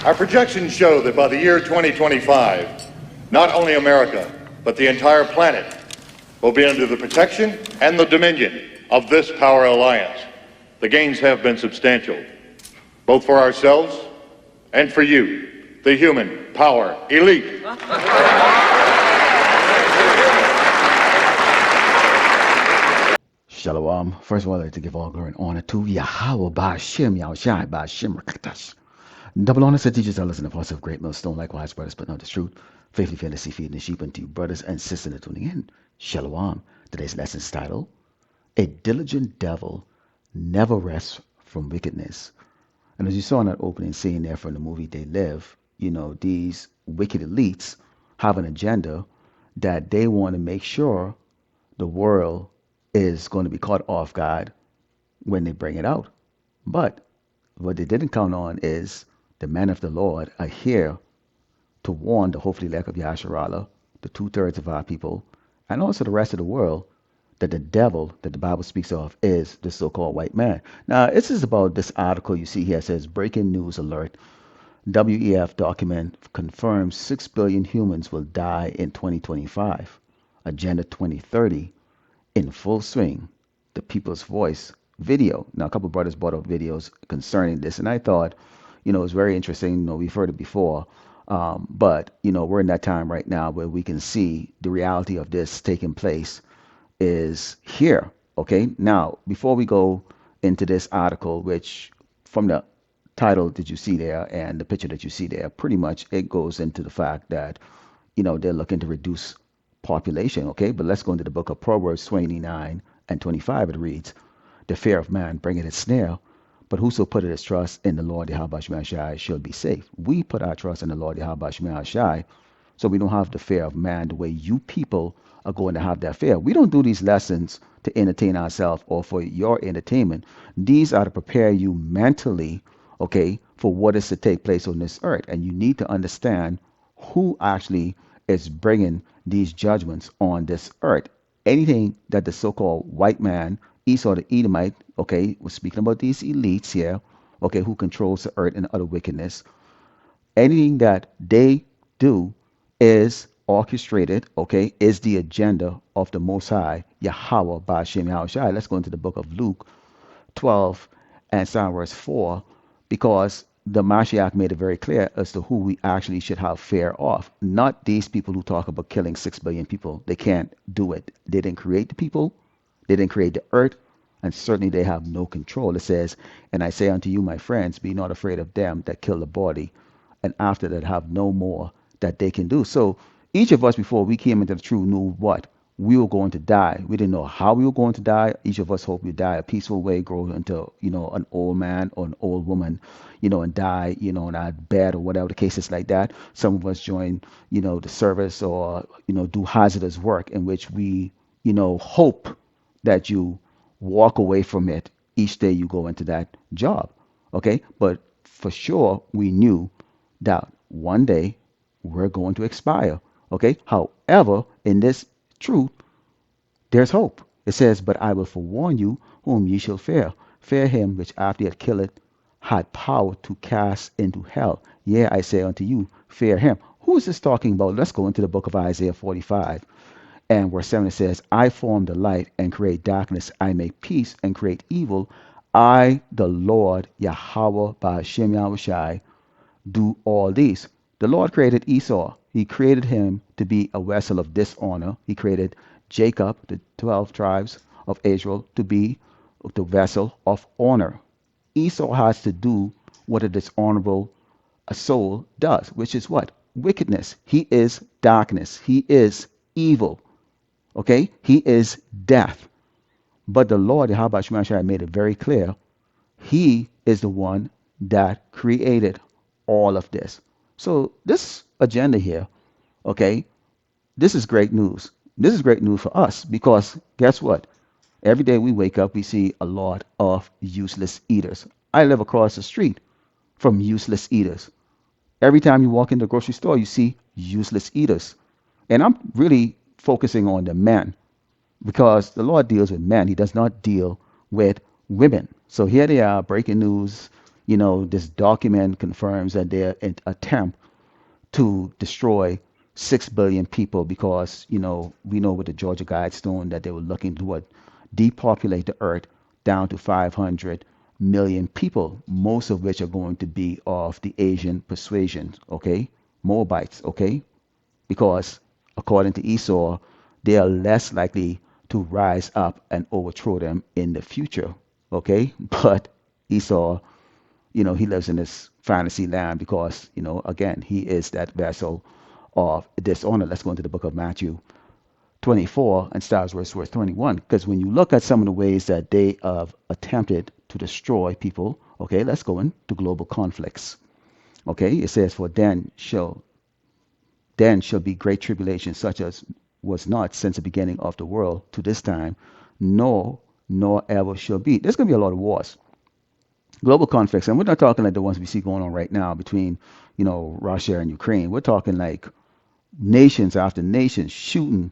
Our projections show that by the year 2025, not only America, but the entire planet will be under the protection and the dominion of this power alliance. The gains have been substantial, both for ourselves and for you, the human power elite. Shalom. First of all, I'd like to give all glory and honor to Yahweh Ba'Shem Yahushai Ba'Shem Rakatash. Double honor to teachers, elders, and apostles of Great Millstone, likewise, brothers, but not the truth. Faithfully, fantasy, feeding the sheep unto you, brothers and sisters that are tuning in. Shalom. Today's lesson is titled, A Diligent Devil Never Rests from Wickedness. And as you saw in that opening scene there from the movie They Live, these wicked elites have an agenda that they want to make sure the world is going to be caught off guard when they bring it out. But what they didn't count on is the men of the Lord are here to warn the hopefully elect of Yasharallah, the 2/3 of our people, and also the rest of the world, that the devil that the Bible speaks of is the so-called white man. Now, this is about this article you see here. It says, breaking news alert. WEF document confirms 6 billion humans will die in 2025. Agenda 2030 in full swing. The People's Voice video. Now, a couple of brothers brought up videos concerning this, and I thought, it was very interesting. We've heard it before, but we're in that time right now where we can see the reality of this taking place is here. Okay, now before we go into this article, which from the title that you see there and the picture that you see there, pretty much it goes into the fact that they're looking to reduce population. Okay, but let's go into the book of Proverbs 29 and 25. It reads, the fear of man bringeth a snare, but whoso putteth his trust in the Lord Yahweh Shai shall be safe. We put our trust in the Lord Yahweh Shai, so we don't have the fear of man the way you people are going to have that fear. We don't do these lessons to entertain ourselves or for your entertainment. These are to prepare you mentally, okay, for what is to take place on this earth. And you need to understand who actually is bringing these judgments on this earth. Anything that the so-called white man, Esau the Edomite, okay, we're speaking about these elites here, okay, who controls the earth and other wickedness. Anything that they do is orchestrated, okay, is the agenda of the Most High, Yahweh Ba'Shem Yahushai. Let's go into the book of Luke 12 and Psalm verse 4, because the Mashiach made it very clear as to who we actually should have fear of. Not these people who talk about killing 6 billion people. They can't do it. They didn't create the people. They didn't create the earth. And certainly they have no control. It says, and I say unto you, my friends, be not afraid of them that kill the body, and after that have no more that they can do. So each of us, before we came into the truth, knew what? We were going to die. We didn't know how we were going to die. Each of us hoped we die a peaceful way, grow into, an old man or an old woman, and die, in our bed or whatever the case is like that. Some of us join, the service or, do hazardous work in which we, hope that you walk away from it each day you go into that job. Okay. But for sure, we knew that one day we're going to expire. Okay. However, in this truth, there's hope. It says, but I will forewarn you whom ye shall fear. Fear him which after he had killed had power to cast into hell. Yea, I say unto you, fear him. Who is this talking about? Let's go into the book of Isaiah 45. And verse 7 it says, I form the light and create darkness. I make peace and create evil. I, the Lord, Yahweh, Ba'Shem Yahushai, do all these. The Lord created Esau. He created him to be a vessel of dishonor. He created Jacob, the 12 tribes of Israel, to be the vessel of honor. Esau has to do what a dishonorable soul does, which is what? Wickedness. He is darkness. He is evil. Okay? He is death. But the Lord, Yahweh Shemashai, made it very clear. He is the one that created all of this. So this agenda here, okay, this is great news. This is great news for us because guess what? Every day we wake up, we see a lot of useless eaters. I live across the street from useless eaters. Every time you walk in the grocery store, you see useless eaters. And I'm really focusing on the men because the Lord deals with men. He does not deal with women. So here they are, breaking news, This document confirms that their attempt to destroy 6 billion people because, we know with the Georgia Guidestone that they were looking to what? Depopulate the earth down to 500 million people, most of which are going to be of the Asian persuasion, okay? Moabites, okay? Because according to Esau, they are less likely to rise up and overthrow them in the future, okay? But Esau, he lives in this fantasy land because, again, he is that vessel of dishonor. Let's go into the book of Matthew 24 and start verse 21. Because when you look at some of the ways that they have attempted to destroy people, okay, let's go into global conflicts. Okay, it says, for then shall be great tribulation, such as was not since the beginning of the world to this time, nor ever shall be. There's going to be a lot of wars, global conflicts, and we're not talking like the ones we see going on right now between, Russia and Ukraine. We're talking like nations after nations shooting,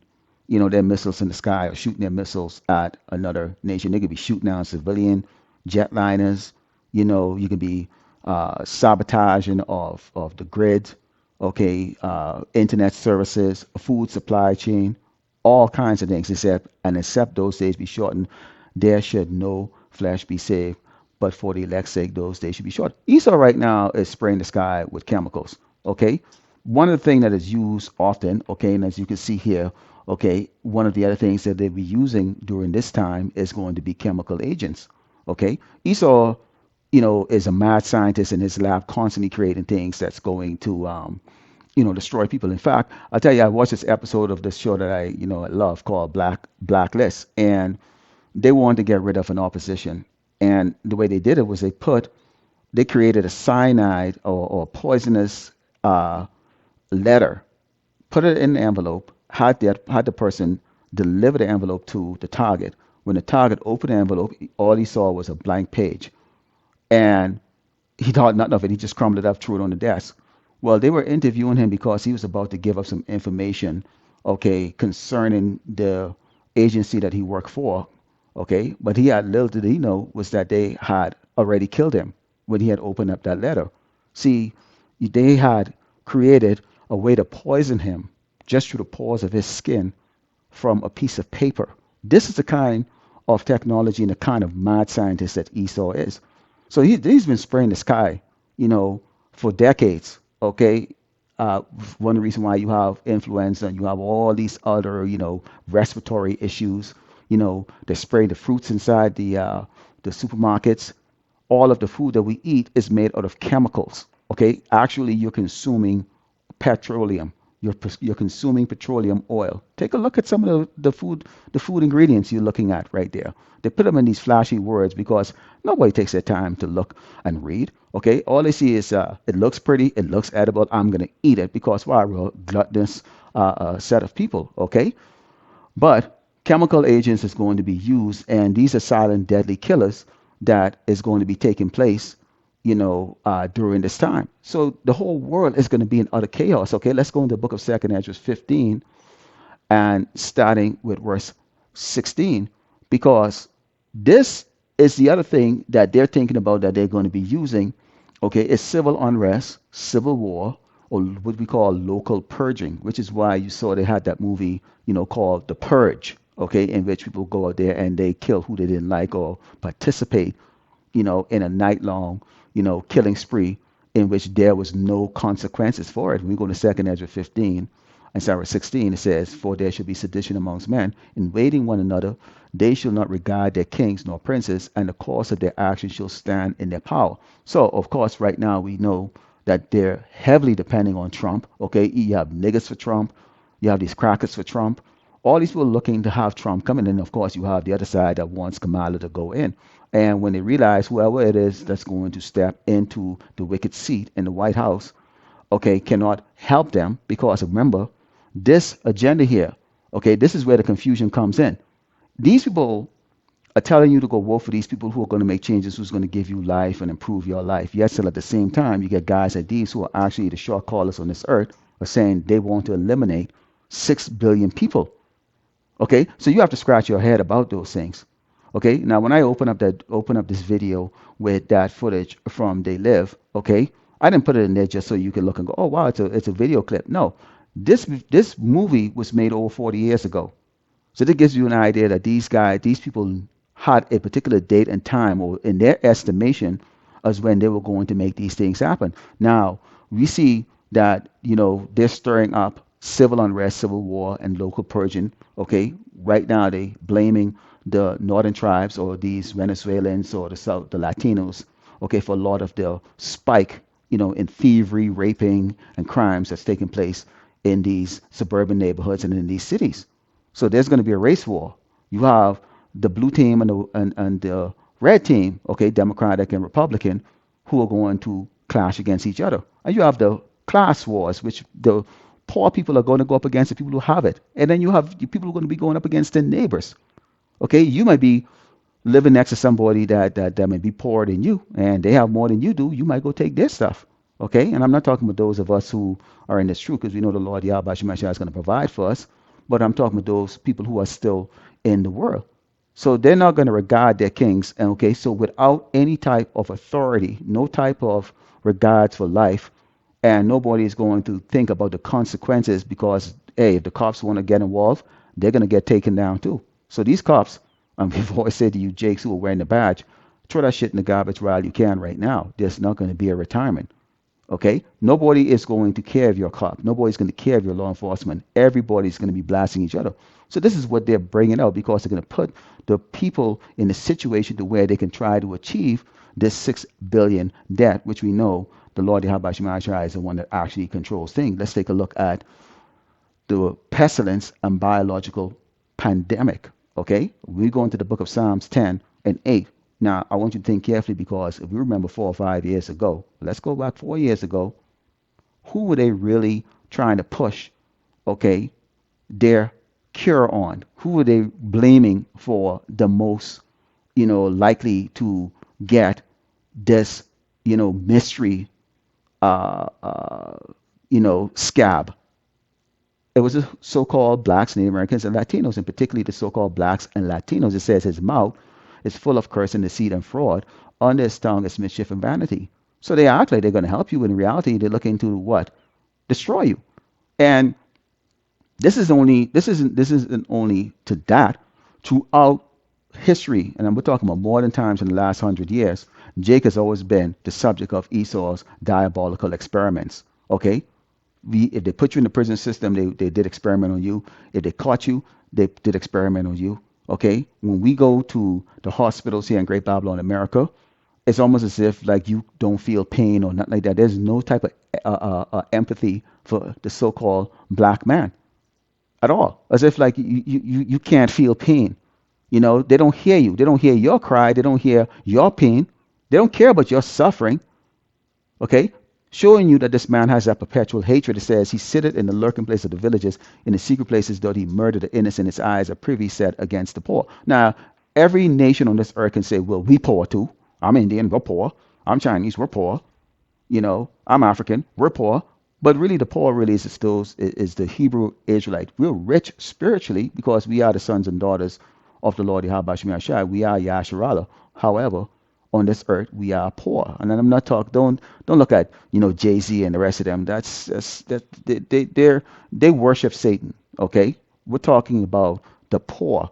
their missiles in the sky or shooting their missiles at another nation. They could be shooting down civilian jetliners. You could be sabotaging of the grid, okay, internet services, food supply chain, all kinds of things. Except those days be shortened, there should no flesh be saved, but for the elect's sake, those days should be short. Esau right now is spraying the sky with chemicals. Okay, one of the things that is used often, okay, and as you can see here, okay, one of the other things that they'll be using during this time is going to be chemical agents. Okay, Esau, is a mad scientist in his lab, constantly creating things that's going to, destroy people. In fact, I'll tell you, I watched this episode of this show that I love called Blacklist, and they wanted to get rid of an opposition, and the way they did it was they created a cyanide or poisonous uh, letter, put it in the envelope, had the person deliver the envelope to the target. When the target opened the envelope, all he saw was a blank page, and he thought nothing of it. He just crumbled it up, threw it on the desk. Well, they were interviewing him because he was about to give up some information, okay, concerning the agency that he worked for, okay. But he had little did he know was that they had already killed him when he had opened up that letter. See, they had created a way to poison him just through the pores of his skin from a piece of paper. This is the kind of technology and the kind of mad scientist that Esau is. So he's been spraying the sky, you know, for decades. Okay. Uh, One of the reasons why you have influenza and you have all these other, respiratory issues, they spray the fruits inside the supermarkets. All of the food that we eat is made out of chemicals. Okay. Actually, you're consuming petroleum. You're consuming petroleum oil. Take a look at some of the food ingredients you're looking at right there. They put them in these flashy words because nobody takes their time to look and read. Okay, all they see is it looks pretty, it looks edible. I'm gonna eat it because why? We're a gluttonous set of people. Okay, but chemical agents is going to be used, and these are silent, deadly killers that is going to be taking place, during this time. So the whole world is going to be in utter chaos. Okay, let's go into the book of Second Ezra 15 and starting with verse 16, because this is the other thing that they're thinking about that they're going to be using. Okay, is civil unrest, civil war, or what we call local purging, which is why you saw they had that movie, called The Purge, okay, in which people go out there and they kill who they didn't like or participate, in a night long, killing spree in which there was no consequences for it. When we go to Second Ezra 15 and start with 16, it says, for there shall be sedition amongst men, invading one another. They shall not regard their kings nor princes, and the cause of their actions shall stand in their power. So, of course, right now we know that they're heavily depending on Trump. Okay, you have niggas for Trump, you have these crackers for Trump. All these people looking to have Trump come in, and of course, you have the other side that wants Kamala to go in. And when they realize whoever it is that's going to step into the wicked seat in the White House, okay, cannot help them because remember, this agenda here, okay, this is where the confusion comes in. These people are telling you to go vote for these people who are going to make changes, who's going to give you life and improve your life. Yet still at the same time, you get guys like these who are actually the short callers on this earth are saying they want to eliminate 6 billion people. Okay, so you have to scratch your head about those things. Okay, now when I open up this video with that footage from They Live, okay, I didn't put it in there just so you can look and go, oh wow, it's a video clip. No, this movie was made over 40 years ago. So that gives you an idea that these people had a particular date and time, or in their estimation, as when they were going to make these things happen. Now, we see that, they're stirring up civil unrest, civil war, and local purging. Okay, right now they blaming the northern tribes or these Venezuelans or the Latinos, okay, for a lot of the spike, in thievery, raping, and crimes that's taking place in these suburban neighborhoods and in these cities. So there's going to be a race war. You have the blue team and the red team, okay, Democratic and Republican, who are going to clash against each other. And you have the class wars, which the poor people are going to go up against the people who have it. And then you have the people who are going to be going up against their neighbors. Okay, you might be living next to somebody that may be poorer than you and they have more than you do. You might go take their stuff. Okay, and I'm not talking about those of us who are in this truth, because we know the Lord Yahweh Shemashah is going to provide for us, but I'm talking about those people who are still in the world. So they're not going to regard their kings. And okay, so without any type of authority, no type of regards for life, and nobody is going to think about the consequences, because hey, if the cops want to get involved, they're going to get taken down too. So these cops, we've always said to you jakes who are wearing the badge, throw that shit in the garbage while you can right now. There's not going to be a retirement. Okay, nobody is going to care of your cop. Nobody's going to care of your law enforcement. Everybody's going to be blasting each other. So this is what they're bringing out, because they're going to put the people in a situation to where they can try to achieve this 6 billion debt, which we know the Lord Yahweh Shemashah is the one that actually controls things. Let's take a look at the pestilence and biological pandemic. Okay, we go into the book of Psalms 10 and 8. Now, I want you to think carefully, because if you remember 4 or 5 years ago, let's go back 4 years ago, who were they really trying to push, okay, their cure on? Who were they blaming for the most, likely to get this, mystery, uh, uh, scab? It was the so-called blacks, Native Americans, and Latinos, and particularly the so-called blacks and Latinos. It says his mouth is full of curse and deceit and fraud. Under his tongue is mischief and vanity. So they act like they're going to help you, when in reality they're looking to what? Destroy you. And this isn't only to that. Throughout history, and we're talking about more than times in the last 100 years, Jake has always been the subject of Esau's diabolical experiments. Okay, if they put you in the prison system, they did experiment on you. If they caught you, they did experiment on you. Okay, when we go to the hospitals here in Great Babylon, America, it's almost as if like you don't feel pain or nothing like that. There's no type of empathy for the so-called black man at all. As if like you can't feel pain. They don't hear you. They don't hear your cry. They don't hear your pain. They don't care about your suffering. Okay, showing you that this man has that perpetual hatred. It says he sitteth in the lurking place of the villages, in the secret places doth he murder the innocent. His eyes are privy set against the poor. Now, every nation on this earth can say, well, we poor too. I'm Indian, we're poor. I'm Chinese, we're poor. I'm African, we're poor. But really, the poor really is the Hebrew Israelite. We're rich spiritually because we are the sons and daughters of the Lord Yahweh Shemi Ashai. We are Yasharala. However, on this earth we are poor. And then I'm not talking. Don't look at Jay-Z and the rest of them. That they worship Satan. Okay, we're talking about the poor.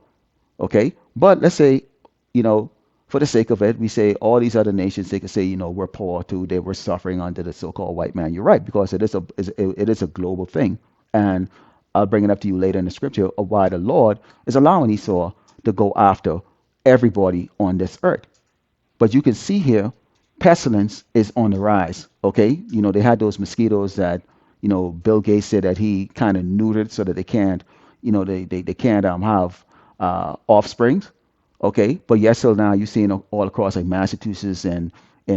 Okay, but let's say, you know, for the sake of it, we say all these other nations, they could say, we're poor too. They were suffering under the so-called white man. You're right, because it is a global thing. And I'll bring it up to you later in the scripture of why the Lord is allowing Esau to go after everybody on this earth. But you can see here, pestilence is on the rise. Okay, they had those mosquitoes that Bill Gates said that he kind of neutered so that they can't, they can't have offsprings. Okay, but yes, so now you're seeing all across like Massachusetts and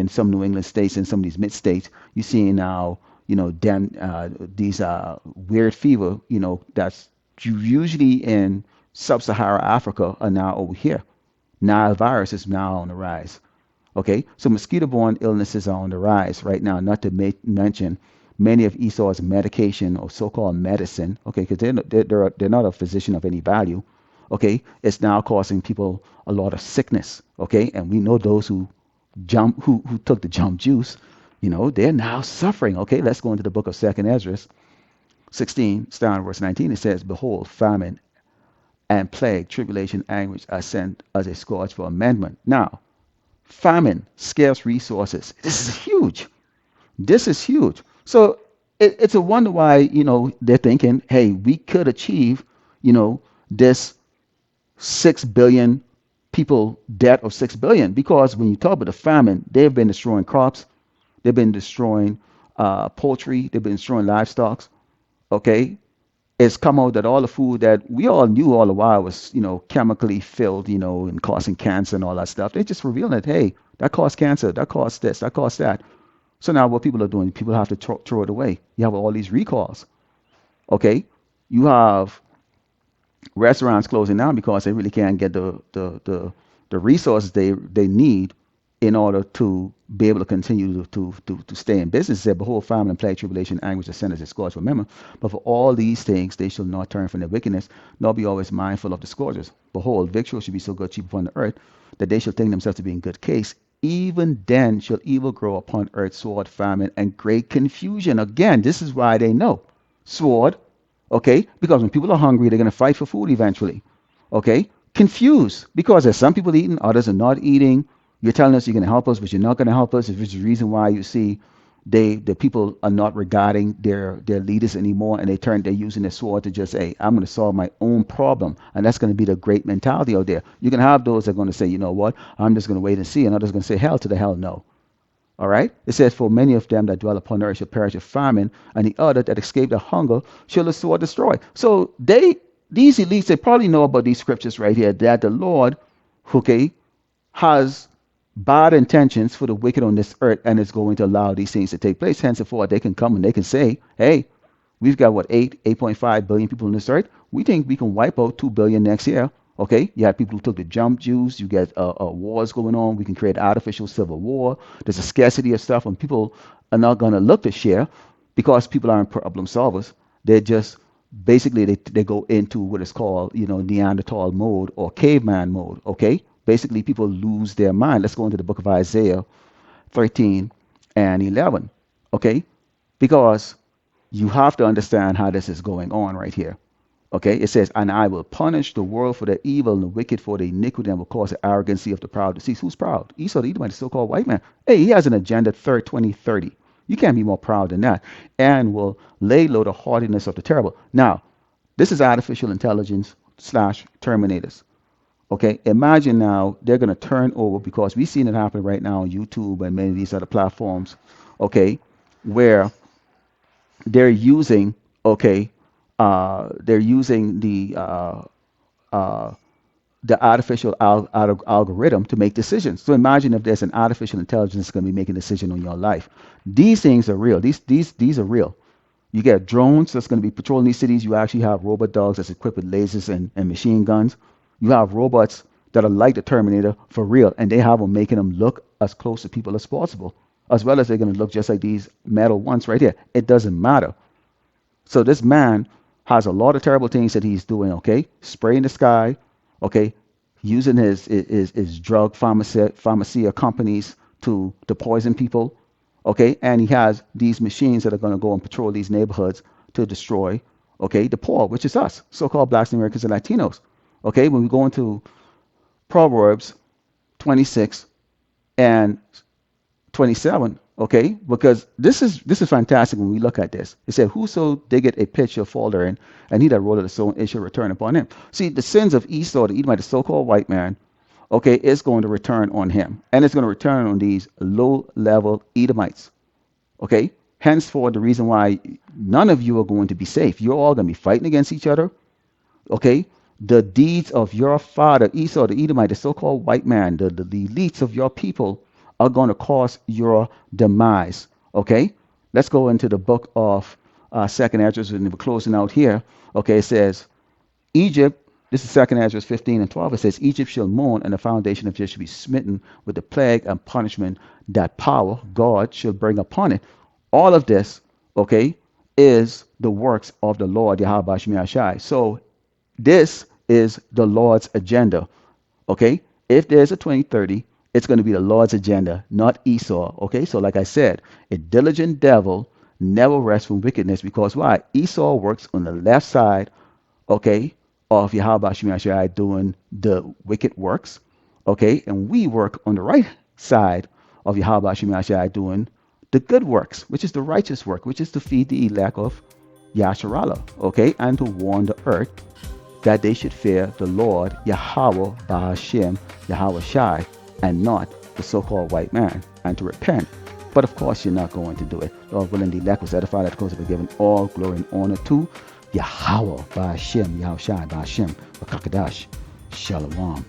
some New England states and some of these mid states, you're seeing now, these weird fever, that's usually in sub-Saharan Africa are now over here. Nile virus is now on the rise. Okay, so mosquito-borne illnesses are on the rise right now. Not to mention many of Esau's medication or so-called medicine. Okay, because they're not a physician of any value. okay, it's now causing people a lot of sickness, okay, and we know those who took the jump juice, they're now suffering. Okay, let's go into the book of Second Ezra 16, starting verse 19. It says, "Behold, famine and plague, tribulation, anguish are sent as a scourge for amendment." Now, famine, scarce resources. This is huge. This is huge. So it's a wonder why, they're thinking, hey, we could achieve, this 6 billion people debt of 6 billion, because when you talk about the famine, they've been destroying crops, they've been destroying poultry, they've been destroying livestock. Okay, it's come out that all the food that we all knew all the while was, chemically filled, and causing cancer and all that stuff. They just revealing that, hey, that caused cancer, that caused this, that caused that. So now what people are doing, people have to throw it away. You have all these recalls. Okay, you have restaurants closing down because they really can't get the resources they need in order to be able to continue to stay in business. It said, "Behold, famine and plague, tribulation, anguish, the sinners, is scourge, remember. But for all these things they shall not turn from their wickedness, nor be always mindful of the scourges. Behold, victual should be so good cheap upon the earth, that they shall think themselves to be in good case. Even then shall evil grow upon earth, sword, famine, and great confusion." Again, this is why they know. Sword, okay? Because when people are hungry, they're going to fight for food eventually, okay? Confused because there's some people eating, others are not eating. You're telling us you're going to help us, but you're not going to help us. If it's the reason why you see the people are not regarding their leaders anymore, and they're using their sword to just say, "I'm going to solve my own problem," and that's going to be the great mentality out there. You can have those that are going to say, "You know what? I'm just going to wait and see," and others are going to say, "Hell to the hell no." All right. It says, "For many of them that dwell upon the earth shall perish of famine, and the other that escape the hunger shall the sword destroy." So these elites, they probably know about these scriptures right here, that the Lord, okay, has bad intentions for the wicked on this earth, and is going to allow these things to take place. Henceforth, they can come and they can say, "Hey, we've got what, 8.5 billion people on this earth. We think we can wipe out 2 billion next year." Okay, you have people who took the jump juice. You get wars going on. We can create artificial civil war. There's a scarcity of stuff, and people are not going to look to share because people aren't problem solvers. They're just basically they go into what is called, Neanderthal mode or caveman mode. Okay, basically people lose their mind. Let's go into the book of Isaiah 13 and 11. Okay, because you have to understand how this is going on right here. Okay, it says, "And I will punish the world for their evil and the wicked for the iniquity, and will cause the arrogancy of the proud to cease." Who's proud? Esau the Edomite, the so-called white man. Hey, he has an agenda 2030. You can't be more proud than that. "And will lay low the haughtiness of the terrible." Now, this is artificial intelligence slash terminators. Okay, imagine now they're going to turn over, because we've seen it happen right now on YouTube and many of these other platforms, okay, where they're using, okay, they're using uh, the artificial algorithm to make decisions. So imagine if there's an artificial intelligence that's going to be making a decision on your life. These things are real. These are real. You get drones that's going to be patrolling these cities. You actually have robot dogs that's equipped with lasers and machine guns. You have robots that are like the Terminator for real, and they have them making them look as close to people as possible, as well as they're going to look just like these metal ones right here. It doesn't matter. So this man has a lot of terrible things that he's doing, okay? Spraying the sky, okay? Using his drug pharmacia companies to poison people, okay? And he has these machines that are going to go and patrol these neighborhoods to destroy, okay, the poor, which is us, so-called Blacks, Americans, and Latinos, okay? When we go into Proverbs 26 and 27, okay, because this is fantastic. When we look at this, it said, "Whoso diggeth a pit shall fall therein, and he that rolleth a stone, it shall return upon him." See, the sins of Esau the Edomite, the so-called white man, okay, is going to return on him, and it's going to return on these low-level Edomites. Okay, henceforth, the reason why none of you are going to be safe, you're all going to be fighting against each other. Okay, the deeds of your father Esau the Edomite, the so-called white man, the elites of your people, are going to cause your demise. Okay, let's go into the book of Second Ezra, and we're closing out here. Okay, it says, Egypt, this is Second Ezra 15 and 12. It says, "Egypt shall mourn, and the foundation of Egypt shall be smitten with the plague and punishment that power God shall bring upon it." All of this, okay, is the works of the Lord Yahweh Shai. So this is the Lord's agenda. Okay? If there's a 2030, it's going to be the Lord's agenda, not Esau. Okay? So, like I said, a diligent devil never rests from wickedness because why? Esau works on the left side, okay, of Yahweh Shemashai doing the wicked works. Okay? And we work on the right side of Yahweh Shemashai doing the good works, which is the righteous work, which is to feed the elect of Yasharallah, okay, and to warn the earth that they should fear the Lord Yahweh Ba'ashem, Yahweh Shai, and not the so-called white man, and to repent. But of course, you're not going to do it. Lord willing, the elect was edified, that cause of giving all glory and honor to Yahweh Ba'ashem, Yahweh Shai Ba'ashem, Bakakadash, Shalom.